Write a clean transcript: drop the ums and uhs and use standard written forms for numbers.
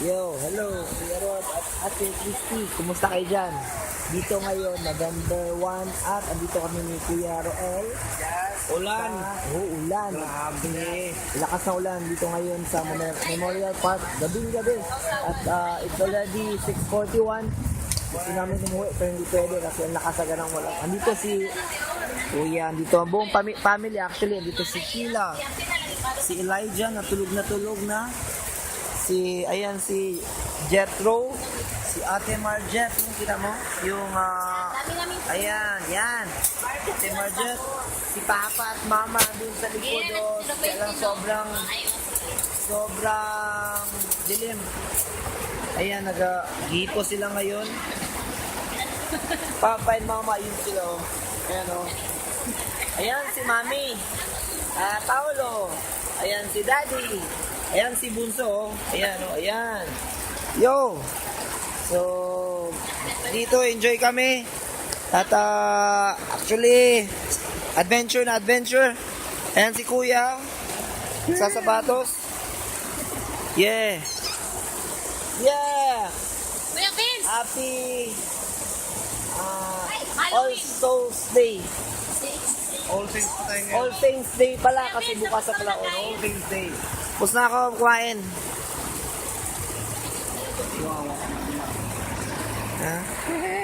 Yo, hello, Kuya Rod at Ate Christy. Kumusta kayo dyan? Dito ngayon, November 1 at andito kami ni Kuya Roel. Ulan. Ulan. Grabe. Lakas na ulan dito ngayon sa Memorial Park. Gabing-gabi. At it's already 6:41. Gusto namin umuwi pero hindi pwede kasi ang lakasaga ng wala. Andito si Kuya, andito ang buong family actually. Andito si Sheila, si Elijah na tulog na. Si Jethro, si Ate Marjet, yung kita mo, yung ayan, yan. Ate Marjet, si Papa at Mama dun sa likod, kaya lang sobrang dilim. Ayan, nag-hipo sila ngayon. Papa and Mama, yun sila, ayan Ayan si Mami, Paolo, ayan si Daddy. Ayan si Bunso, ayan. Yo! So, dito enjoy kami. At actually, adventure. Ayan si Kuya, sa sapatos. Yeah! Kuya Vince! Happy All Halloween! Souls Day. All things pa tayo ngayon. All Saints Day pala kasi bukas sa pala All Saints Day. Tapos na ako kumain. Ha?